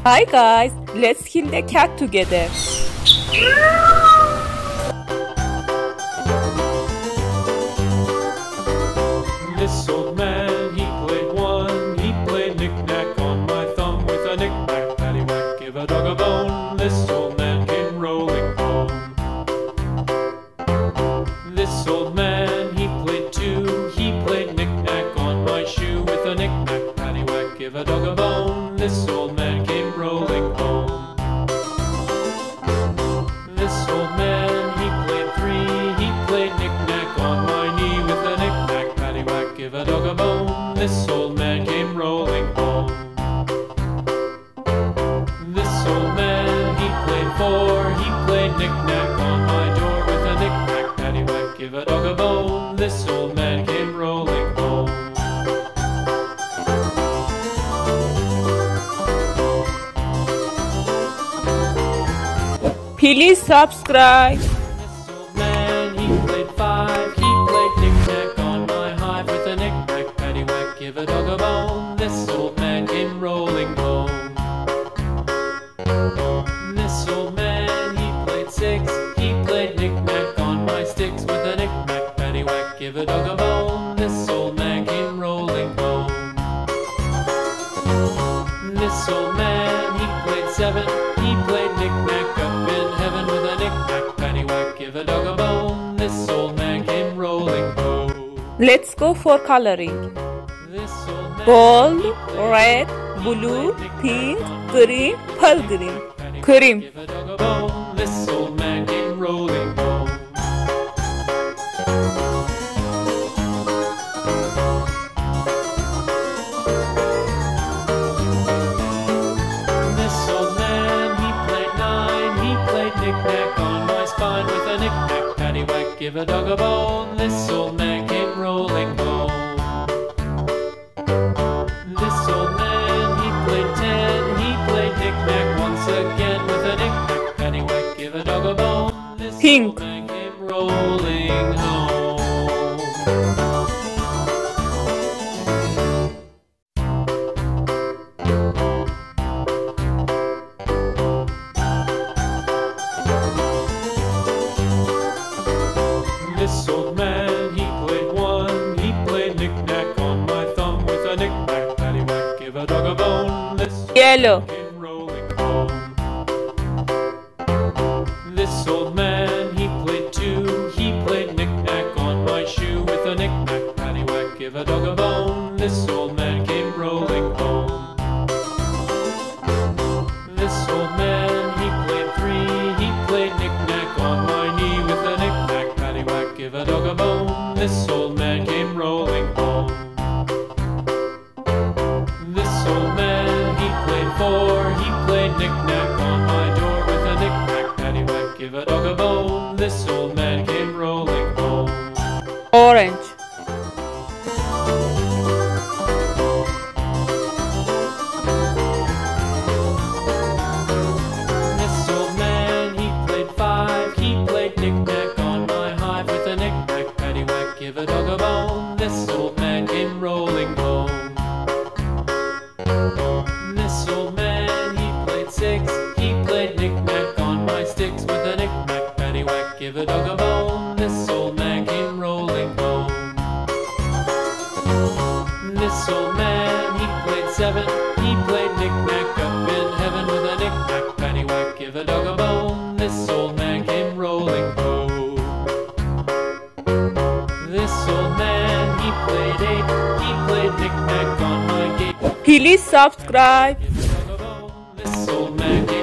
Hi guys, let's kill the cat together. This old man, he played one. He played knick-knack on my thumb with a knick-knack, paddywhack, give a dog a bone. This old man came rolling home. This old man, he played two. He played knick-knack on my shoe with a knick-knack, paddywhack, give a dog a bone. This old man came rolling home. This old man, he played three. He played knick-knack on my knee with a knick-knack, paddywhack, give a dog a bone. This old man came rolling home. This old man, he played four. He played knick-knack on my door with a knick-knack, paddywhack, give a dog a bone. This old man came rolling home. Please subscribe. This old man, he played five. He played knick-knack on my hive with a knick-knack, paddywhack, give a dog a bone. This old man came rolling home. This old man, he played six. He played knick-knack on my sticks with a knick-knack, paddywhack, give a dog a bone. This old man came rolling home. This old man, he played seven. He played knick-knack up in heaven with a knick-knack, paddywhack, give a dog a bone. This old man came rolling home. Let's go for coloring. This old man, Gold, red, blue, pink, green, pearl green. Cream. give a dog a bone. This old man came rolling home. This old man, he played nine. He played knick-knack on my spine with a knick-knack, paddywhack, give a dog a bone. This old man came rolling home. This old man, he played ten. He played knick-knack once again with a knick-knack, paddywhack, give a dog a bone. This Pink. old man came rolling home. This old man, he played one. He played knick-knack on my thumb with a knick-knack, paddywhack, give a dog a bone. This old Yellow. man came rolling home. This old man, he played two. He played knick-knack on my shoe with a knick-knack, paddywhack, give a dog a bone. This old man came rolling home. This old man, he played three. He played knick-knack on my knee with a knick-knack, paddywhack, give a dog a bone. This old man came rolling home. This old man, he played four. He played knick-knack on my door with a knick-knack, paddywhack, give a dog a bone. This old man came rolling home. Orange. This old man, he played five. He played knick-knack on my hive with a knick-knack, paddywhack, give a dog a bone. This old man came rolling home. This old man, he played six. He played knick-knack on my sticks with a knick-knack, paddywhack, give a dog a bone. This old man came rolling home. This old man, he played seven. He played knick-knack up in heaven with a knick-knack, paddywhack, give a dog a bone. This old man came rolling home. This old man, he played eight. He played knick-knack on my gate. Please subscribe. This old man came